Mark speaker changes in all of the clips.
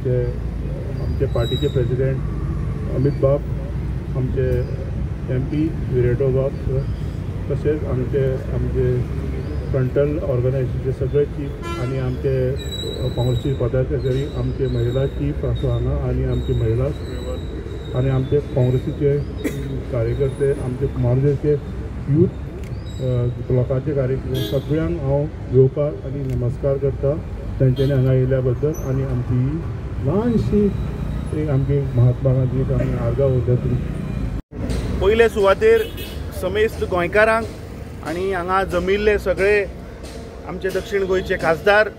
Speaker 1: आमचे पार्टीचे प्रेसिडेंट अमित बाब, आमचे MP विरेटो बाब, तसेच आमचे फ्रंटल ऑर्गनायझेशनचे सगळे चीफ आणि आमचे काँग्रेसचे पदाधिकारी, आमचे महिला चीफ आसा हांगा आणि आमचे महिला आणि आमचे काँग्रेसीचे कार्यकर्ते, आमचे मार्जेचे यूथ लोकांचे कार्यकर्ते सगळ्यांक हांव येवकार आनी नमस्कार करता तांच्यांनी हांगा येयल्या बद्दल आनी आमची ल्हानशी एक आमची महात्मा गांधीक आमी आर्गां वयता.
Speaker 2: पयले सुवातेर समेस्त गोंयकारांक आनी हांगा जमिल्ले सगळे आमचे दक्षिण गोंयचे खासदार,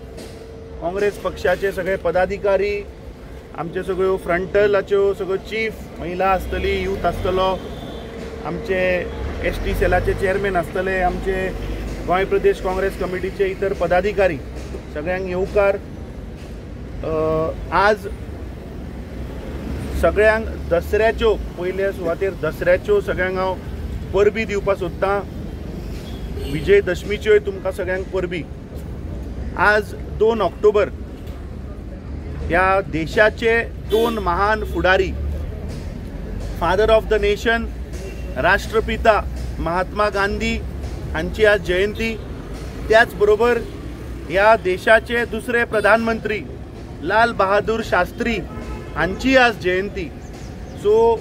Speaker 2: काँग्रेस पक्षाचे सगळे पदाधिकारी, आमचे सगळ्यो फ्रंटलाच्यो सगळ्यो चीफ, महिला आसतली, यूथ आसतलो, आमचे ST सेलाचे चेअरमॅन आसतले, आमचे गोंय प्रदेश काँग्रेस कमिटीचे इतर पदाधिकारी, सगळ्यांक येवकार. आज सगळ्यांक दसऱ्याच्यो पयल्या सुवातेर दसऱ्याच्यो सगळ्यांक हांव परबी दिवपाक सोदतां. विजय दशमीच्योय तुमकां सगळ्यांक परबी. आज 2 ऑक्टोबर ह्या देशाचे 2 महान फुडारी, फादर ऑफ द नेशन राष्ट्रपिता महात्मा गांधी हांची आज जयंती. त्याच बरोबर ह्या देशाचे दुसरे प्रधानमंत्री लाल बहादूर शास्त्री हांची आज जयंती. सो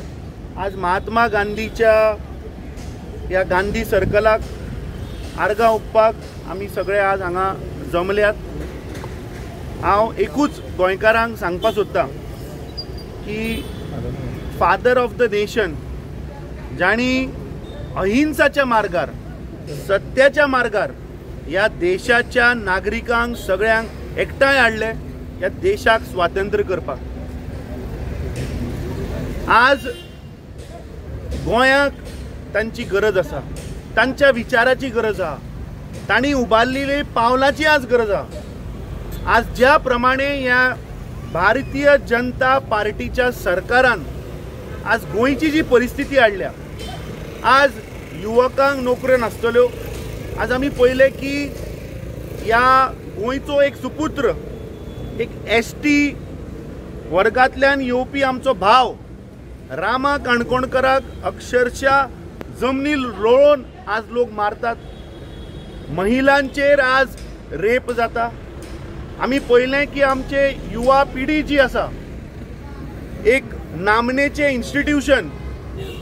Speaker 2: आज महात्मा गांधीच्या ह्या गांधी सर्कलाक आर्गां ओंपपाक आमी सगळे आज हांगा जमल्यात. हांव एकूच गोंयकारांक सांगपाक सोदतां की फादर ऑफ द नेशन जाणी अहिंसाच्या मार्गार, सत्याच्या मार्गार ह्या देशाच्या नागरिकांक सगळ्यांक एकठांय हाडले ह्या देशाक स्वातंत्र्य करपाक. आज गोंयाक तांची गरज आसा, तांच्या विचाराची गरज आहा, तांणी उबारलेली पावलांची आज गरज आहा. आज ज्या प्रमाणे ह्या भारतीय जनता पार्टीच्या सरकारान आज गोंयची जी परिस्थिती हाडल्या, आज युवकांक नोकऱ्यो नासतल्यो. आज आमी पळयलें की ह्या गोंयचो एक सुपुत्र, एक ST वर्गांतल्यान येवपी आमचो भाव रामा काणकोणकराक अक्षरशः जमनी लोळोवन आज लोक मारतात. महिलांचेर आज रेप जाता. आमी पळयलें की आमचे युवा पिढी जी आसा, एक नामनेचे institution,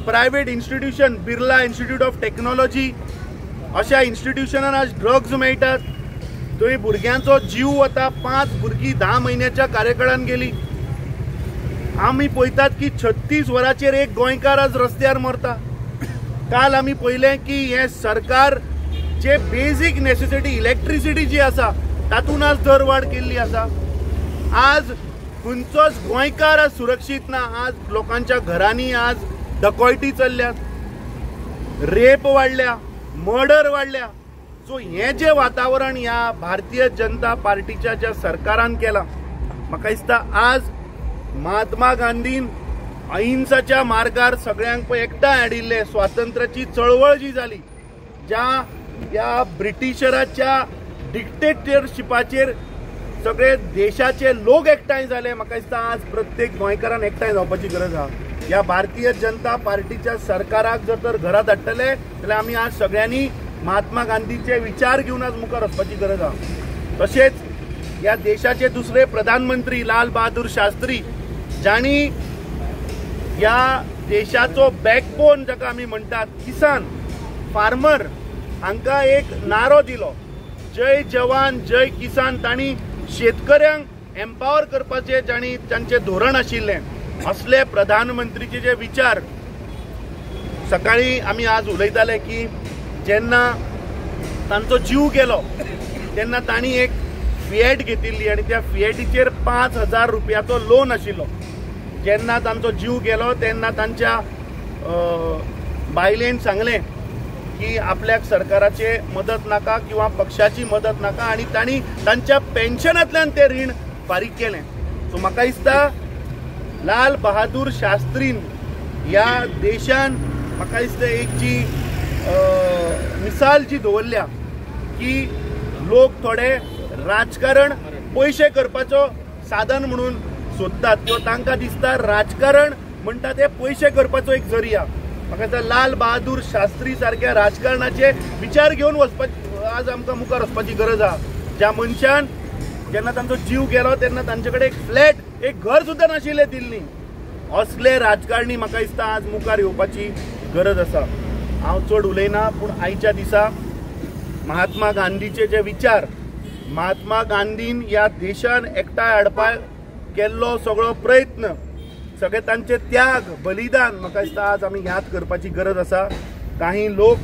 Speaker 2: private institution, Birla institute of technology अशा इन्स्टिट्यूशनान आज ड्रग्स मेळटात. थंय भुरग्यांचो जीव वता. 5 भुरगीं 10 म्हयन्याच्या कार्यकाळान गेली. आमी पळयतात की 36 वरांचेर एक गोंयकार आज रस्त्यार मरता. काल आमी पळयलें की हे सरकार जे बेजीक नेसेसिटी इलेक्ट्रिसिटी जी आसा तातूंत आज दरवाड केल्ली आसा. आज खंयचोच गोंयकार आज सुरक्षीत ना. आज लोकांच्या घरांनी आज डकॉयटी चल्ल्यात, रेप वाडल्या, मर्डर वाडल्या. सो हें जे वातावरण ह्या भारतीय जनता पार्टीच्या ज्या सरकारान केलां, म्हाका दिसता आज महात्मा गांधीन अहिंसाच्या मार्गार सगळ्यांक पळय एकठांय हाडिल्ले. स्वातंत्र्याची चळवळ जी जाली, ज्या ह्या ब्रिटिशराच्या डिक्टेटरशिपाचेर सगळे देशाचे लोक एकठांय जाले. म्हाका दिसता आज प्रत्येक गोंयकारान एकठांय जावपाची गरज आहा. ह्या भारतीय जनता पार्टीच्या सरकाराक जर तर घरात हाडटले जाल्यार आमी आज सगळ्यांनी महात्मा गांधीचे विचार घेवन आज मुखार वचपाची गरज आहा. तशेंच ह्या देशाचे दुसरे प्रधानमंत्री लाल बहादूर शास्त्री जाणी ह्या देशाचो बॅकबोन जाका आमी म्हणटात, किसान फार्मर, हांकां एक नारो दिलो, जय जवान जय किसान. तांणी शेतकऱ्यांक एम्पावर करपाचें जाणी तांचें धोरण आशिल्लें. असले प्रधानमंत्रीचे जे विचार, सकाळी आमी आज उलयताले की जेन्ना तांचो जीव गेलो तेन्ना तांणी एक फिएट घेतिल्ली आनी त्या फिएटीचेर 5,000 रुपयाचो लोन आशिल्लो. जेन्ना तांचो जीव गेलो तेन्ना तांच्या बायलेन सांगलें की आपल्याक सरकाराची मदत नाका किंवा पक्षाची मदत नाका आनी तांणी तांच्या पेन्शनांतल्यान तें रीण फारीक केलें. सो म्हाका दिसता लाल बहादूर शास्त्रीन ह्या देशान म्हाका दिसता एक जी मिसाल जी दवरल्या की लोक थोडे राजकारण पयशे करपाचो साधन म्हणून सोदतात किंवा तांकां दिसता राजकारण म्हणटा ते पयशे करपाचो एक जरिया. म्हाका दिसता लाल बहादूर शास्त्री सारख्या राजकारणाचे विचार घेवन वचपाची आज आमकां मुखार वचपाची गरज आहा. ज्या मनशान जेन्ना तांचो जीव गेलो तेन्ना तांचे कडेन एक फ्लॅट एक घर सुद्दां नाशिल्लें दिल्ली. असले राजकारणी म्हाका दिसता आज मुखार येवपाची गरज आसा. हांव चड उलयना पूण आयच्या दिसा महात्मा गांधीचे जे विचार, महात्मा गांधीन ह्या देशान एकठांय हाडपाक केल्लो सगळो प्रयत्न, सगळे तांचे त्याग बलिदान म्हाका दिसता आज आमी याद करपाची गरज आसा. काही लोक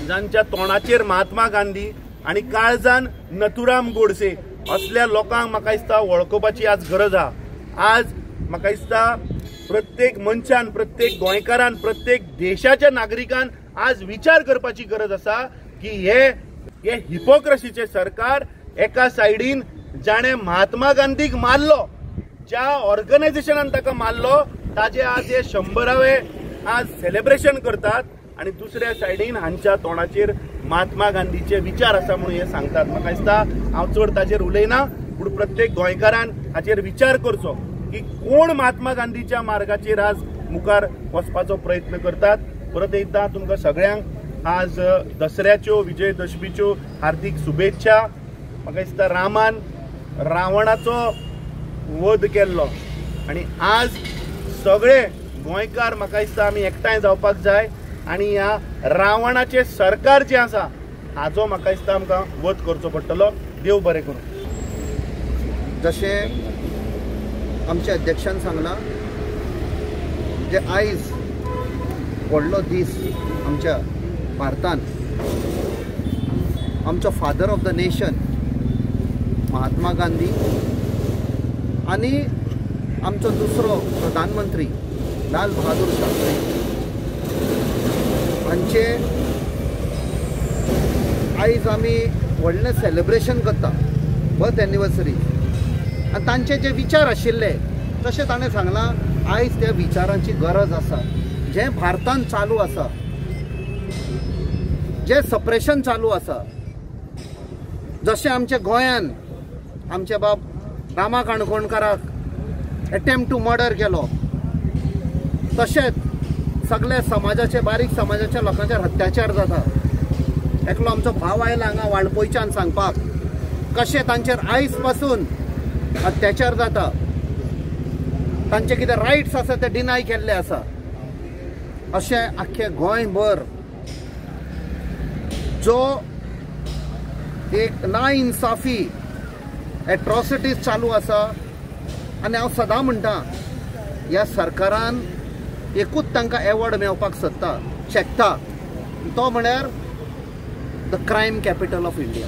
Speaker 2: जांच्या तोंडाचेर महात्मा गांधी आनी काळजान नथुराम गोडसे असल्या लोकांक म्हाका दिसता वळखुपाची आज गरज आहा. आज म्हाका दिसता प्रत्येक मनशान, प्रत्येक गोंयकारान, प्रत्येक देशाच्या नागरिकान आज विचार करपाची गरज आसा की हे हिपोक्रेसीचे सरकार एका सायडीन जाणे महात्मा गांधीक मारलो, ज्या ऑर्गनायझेशनान ताका मारलो ताजे आज हे 100वे आज सेलिब्रेशन करतात आणि दुसऱ्या सायडीन हांच्या तोंडाचेर महात्मा गांधीचे विचार आसा म्हणून हे सांगतात. म्हाका दिसता हांव चड ताचेर उलयना पूण प्रत्येक गोंयकारान हाचेर विचार करचो की कोण महात्मा गांधीच्या मार्गाचेर आज मुखार वचपाचो प्रयत्न करतात. परत एकदां तुमकां सगळ्यांक आज दसऱ्याच्यो विजयदशमीच्यो हार्दिक शुभेच्छा. म्हाका दिसता रामान रावणाचो वध केल्लो आणि आज सगळे गोंयकार म्हाका दिसता आमी एकठांय जावपाक जाय आणि ह्या रावणाचे सरकार जे आसा हाजो म्हाका दिसता आमकां वध करचो पडटलो. देव बरें करूं.
Speaker 3: जशें आमच्या अध्यक्षान सांगला जे आयज व्हडलो दीस आमच्या भारतान आमचो father of the nation Mahatma Gandhi आणि आमचो दुसरो प्रधानमंत्री लाल बहादूर शास्त्री हांचे आयज आमी व्हडलें सेलिब्रेशन करता बर्थ एनिवर्सरी. आनी तांचे जे विचार आशिल्ले तशें ताणें सांगलां आयज त्या विचारांची गरज आसा. जे भारतान चालू आसा, जे सप्रेशन चालू आसा, जशें आमच्या गोंयान आमचे बाब रामा काणकोणकाराक अटेम्प्ट टू मर्डर केलो, तशेंच सगळे समाजाचे बारीक समाजाच्या लोकांचेर अत्याचार जाता. एकलो आमचो भाव आयला हांगा वाळपयच्यान सांगपाक कशें तांचेर आयज पासून अत्याचार जाता, तांचे कितें रायट्स आसा ते डिनाय केल्ले आसा. अशें आख्खे गोंयभर जो एक नाइन्साफी एट्रॉसिटीज चालू आसा. आनी हांव सदां म्हणटा ह्या सरकारान एकूच तांकां एवॉर्ड मेळपाक शकता, तो म्हळ्यार the crime capital of India.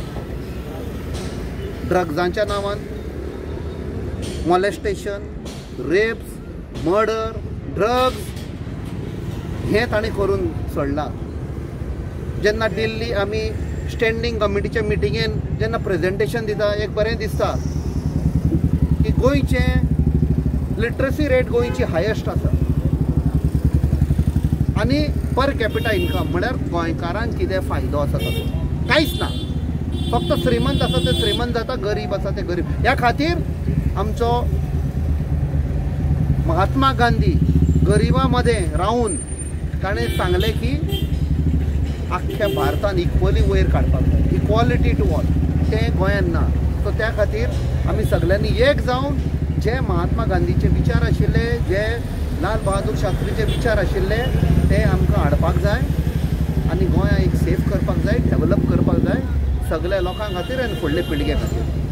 Speaker 3: ड्रग्जांच्या नांवान मॉलेस्टेशन, रेप्स, मर्डर, ड्रग्स हे ताणें करून सोडलां. जेन्ना दिल्ली आमी स्टँडींग कमिटीच्या मिटिंगेन जेन्ना प्रेजेंटेशन दिता एक बरें दिसता की गोंयचें लिटरसी रेट गोंयची हायेस्ट आसा आनी पर कॅपिटा इन्कम म्हळ्यार गोंयकारांक कितें फायदो आसा ताचो कांयच ना. फक्त श्रीमंत आसा ते श्रीमंत जाता, गरीब आसा ते गरीब. ह्या खातीर आमचो महात्मा गांधी गरिबां मदें रावन ताणें सांगलें की आख्ख्या भारतान इक्वली वयर काडपाक जाय, इक्वॉलिटी टू ऑल. तें गोंयान ना. सो त्या खातीर आमी सगळ्यांनी एक जावन जे महात्मा गांधीचे विचार आशिल्ले, जे लाल बहादूर शास्त्रीचे विचार आशिल्ले ते आमकां हाडपाक जाय आनी गोंया एक सेफ करपाक जाय, डेवलप करपाक जाय सगळ्या लोकां खातीर आनी फुडले पिळगे खातीर.